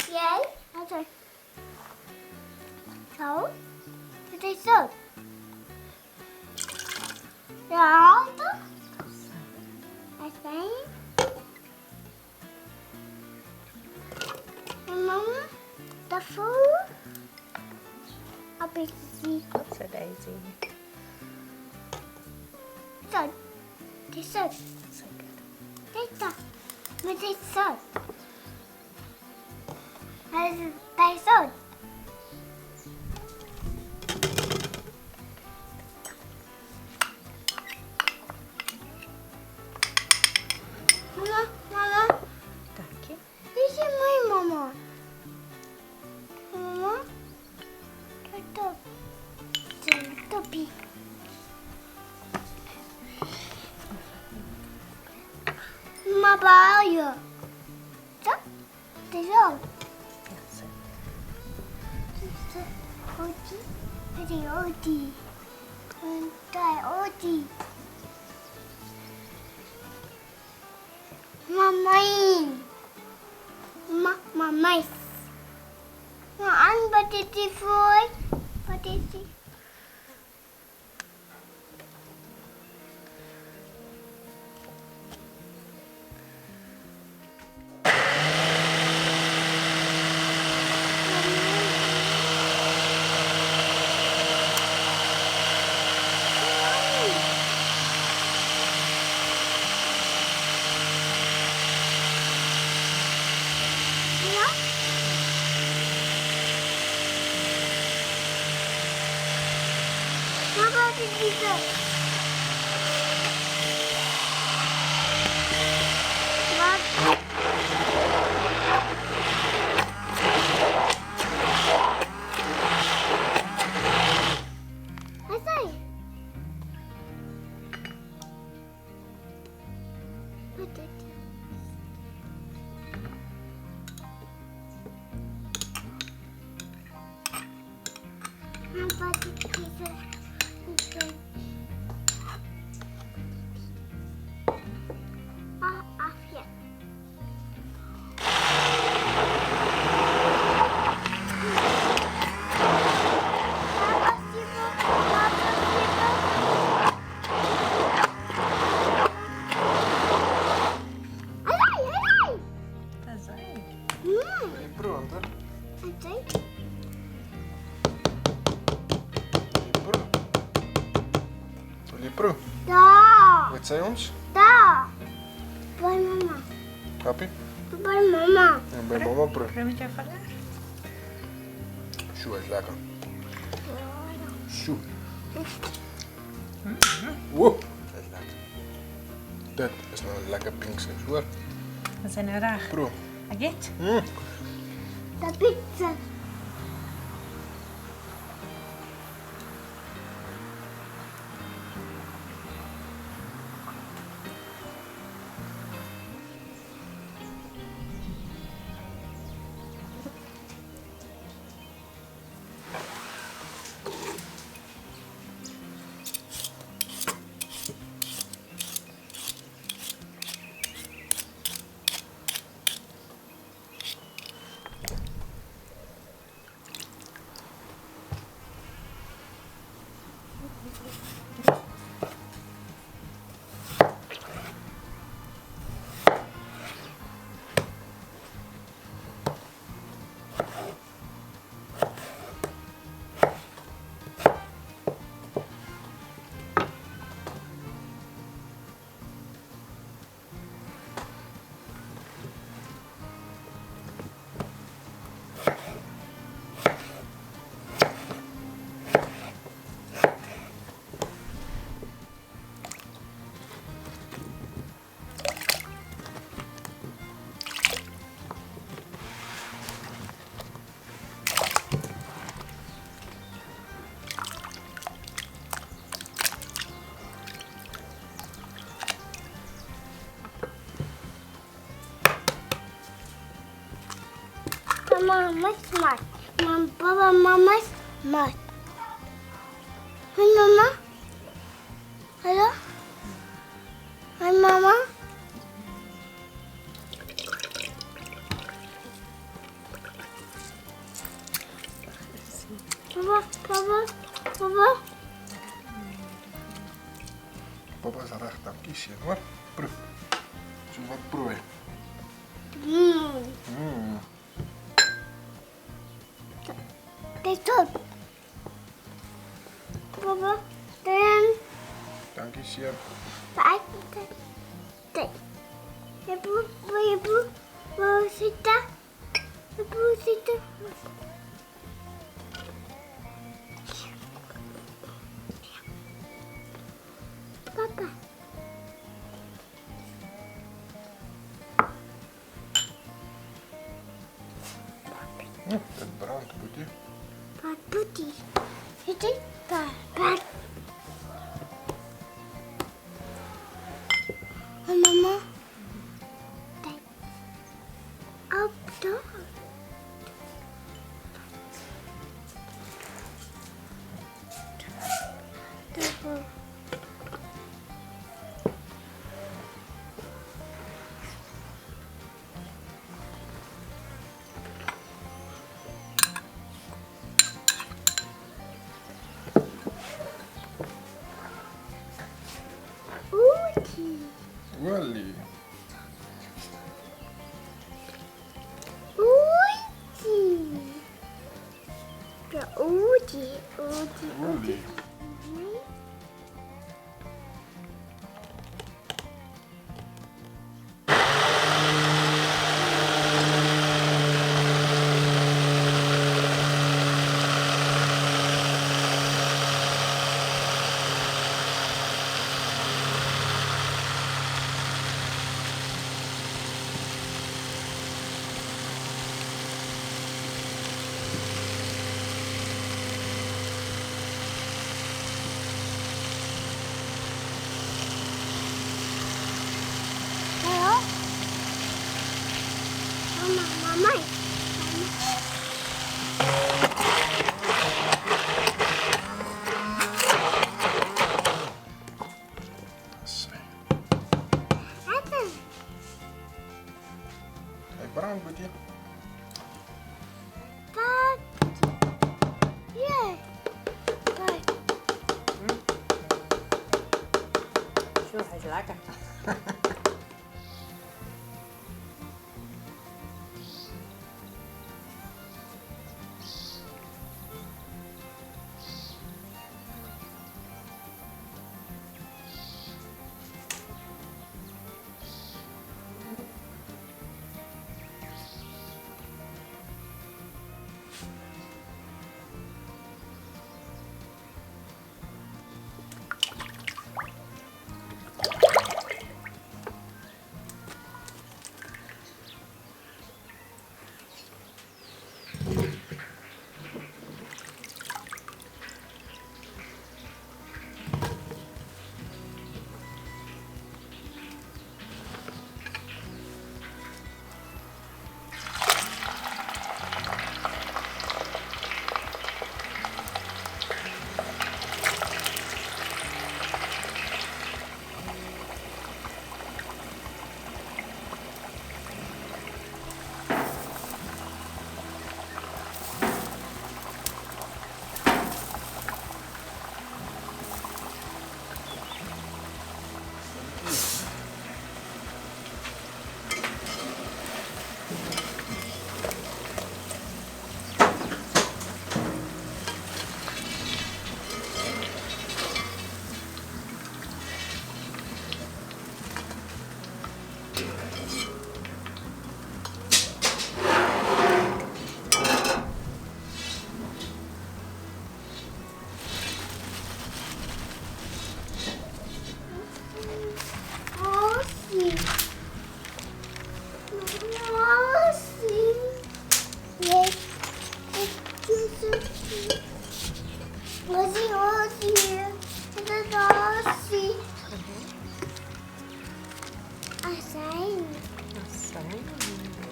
Yay. Okay. So, potato. Salt. I think. And Mama, the food. A bit sweet. That's a daisy. So, dessert. So good. Dessert. With dessert. Dessert. Mama. Tack. This is my mama. Mama. Floppy. Mama, bao giờ? Chắc. Thế rồi. Yes. Oti. Hadi oti. Kai oti. Mamai. Mamai. Mau ăn potato fry. Potato. Pro. Da. Wat zei ons? Da. Bij mama. Happy? Bij mama. En bij mama pro. Probeer met jou verder. Zo is lekker. Zo. Wow, dat is lekker. Dit is nou een lekker pink saus hoor. Wat zijn nou raar? Pro. Agit? De pizza. Mama smart. Papa, mama smart. Hey, Mama. Hello? Papa is reg, dankie seun, hoor. Proef. So wat proe? Dit tot. Papa, dan Dankie seun. pak dit. Ibu, sita. Ibu, sita. Papa. Dit brand, boetie. Wat putih. Itu pak. Mama. Kijk. Op door. Olie. Olie. Mama. Sy. Apa? Hy brand, boetie. Pak. Ja. Pak. Zo, hij is lekker.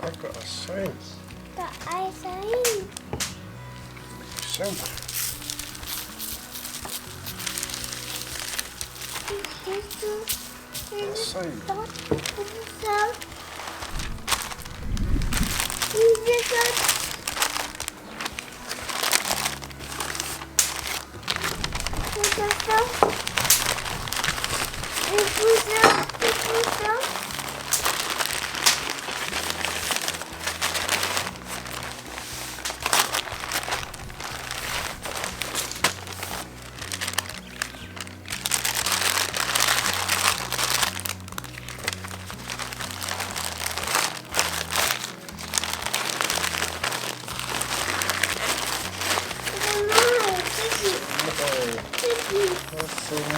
Lekker asyn. Suiker. Asyn.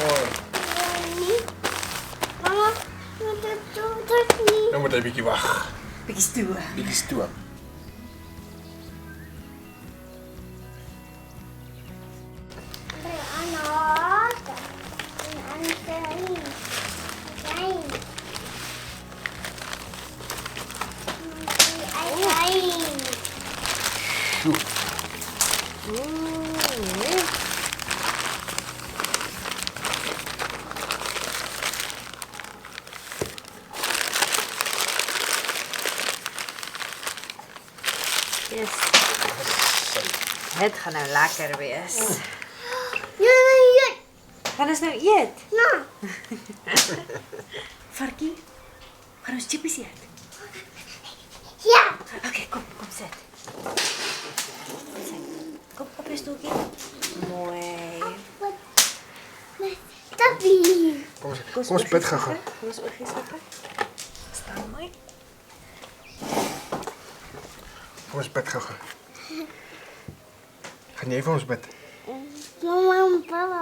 Mooi. Nee. Mama, dat niet. Nou moet hy bietjie wag. Bietjie stoe. Bietjie stoom. Sjoe. Yes. Dit gaan nou lekker wees. Gaan ons nou eet? Varkie, gaan ons chippies eet? Ja. Okay, kom sit. Kom op je stoeltje. Mooi. Tappie. Kom ons bid gou. Kom ons oogies gou. Staan mooi. Kom ons bid gou. Gaan jy vir ons bid? Mama en papa.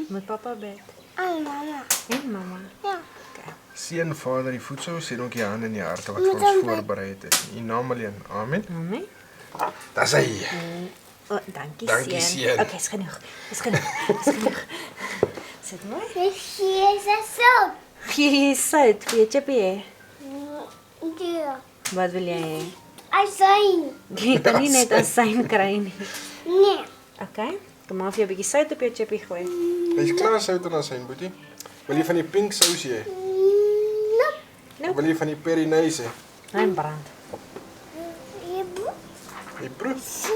Met papa bid. En mama. En mama. Ja. Seën Vader die voedsel, sien ook die hande en die harte wat vir ons voorberei het. In U naam alleen. Amen. Amen. Dis hy. Oh, dankie Dankie, Seën. Okay, is genoeg. Is genoeg. Sit mooi. Hier is het zout. Gee jy sout vir jou chippie hê? Ja. Wat wil jy hê? Azijn. Jy kan nie net asyn kry nie. Nee. Okay. Kom maar vir jou 'n bietjie sout op jou chippie gooi. Hy's klaar sout en asyn, boetie. Wil jy van die pink sousie hê? Nope. Wil jy van die perinaise hê? Hy brand. Jy proef.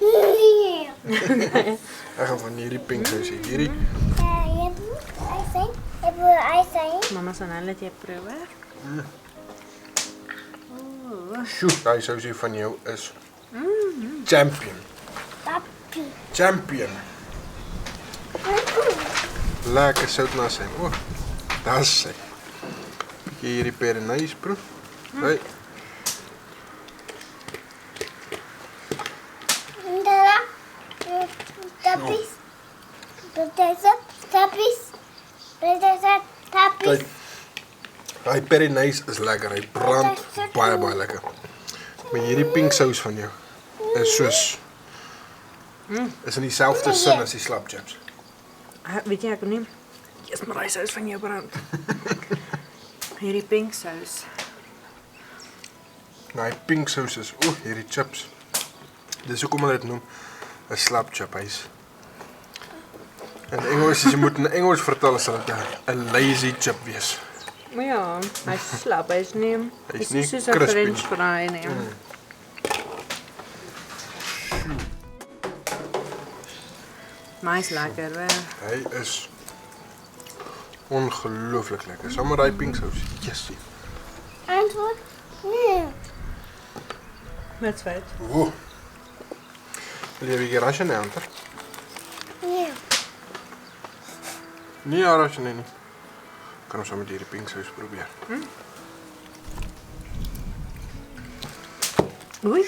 Nee. Ek gaan van hierdie pink sousie. Hierdie Azijn. Mama sal nou net jy proe. sjoe, daai sousie van jou is champion. Tappie. Champion. Lekker sout na sy. O, daar's sy. Bietjie hierdie perinaise proef. Hey. Tappies. Tappies. Kyk. Daai perinaise is lekker. Hy brand baie lekker. Maar hierdie pink sous van jou is soos is in dieselfde sin as die slap chips. Weet jy ek nie. Eers maar daai sous van jou brand. Hierdie pink sous. Daai pink sous is hierdie chips. Dis hoekom hulle dit noem 'n slap chip. Hy's in Engels, as jy moet in Engels vertaal, sal dit 'n lazy chip wees. Maar ja, hy's slap, hy's nie soos 'n crispy. French fry nie. Maar hy's lekker, hè. Hy is ongelooflik lekker. Saam met daai pink sous. Jessie. Antwoord? Nee. Met feit. Woe. Wil jy 'n bietjie rasje neer? Nee. Nee, rasje nie. Kan ons saam met hierdie pink sous probeer. Oei.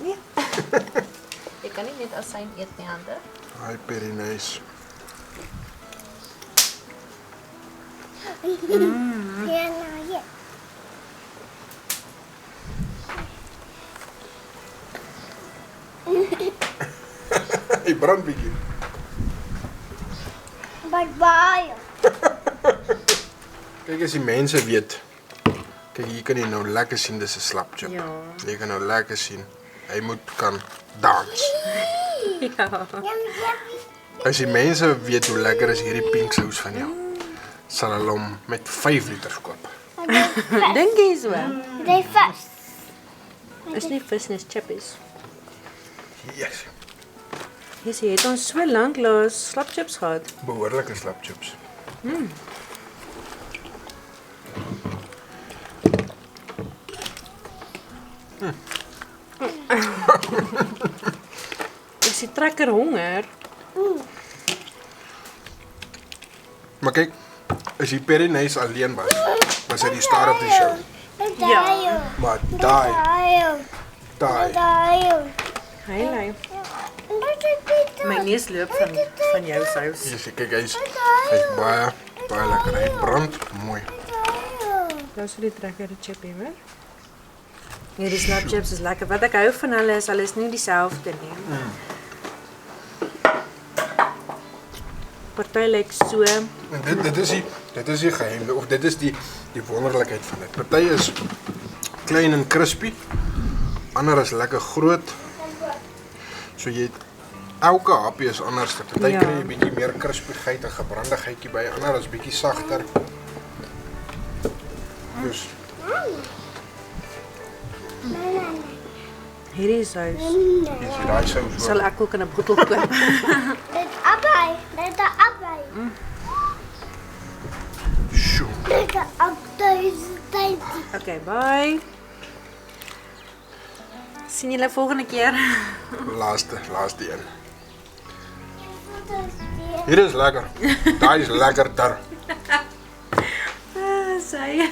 Nee. Jy kan nie net asyn eet nie, Ander. Daai perinaise. Ja, nou ja. Hy brand bietjie. Bye. Kyk as die mense weet. Kyk hier kan jy nou lekker sien dis 'n slap chip. Ja. Jy kan nou lekker sien. Hy moet kan dans. Ja. As die mense weet hoe lekker is hierdie pink sous van jou, sal hulle hom met 5 liter verkoop. Dink jy so? They first. Is nie vis nie, is chippies. Yes. Jy het ons so lank laas slap chips gehad. Behoorlike slap chips. Is die trekker honger? Maar kyk, as die perinaise alleen was hy die star of die show. Ja. Maar daai My neus loop van jou sous. Hier kyk hy's baie lekker. Hy brand mooi. Nou sal die trekker die chip hê, hoor. Hierdie slap chips is lekker. Wat ek hou van hulle is nie dieselfde nie. Party lyk so. En dit is die geheim of dit is die wonderlikheid van dit. Party is klein en crispy. Ander is lekker groot. So jy het elke happie is anders. Party Ja. kry jy bietjie meer crispigheid en gebrandigheidjie by, ander is bietjie sagter. Dus Hierdie sous hier is daai sous. sal ek ook in 'n bottel koop. Dit abai. Dit abai. Sjoe. Dit abai. Okay, bye. Sien julle volgende keer. Laaste een. Hier is lekker. Daai is lekkerder. Sy.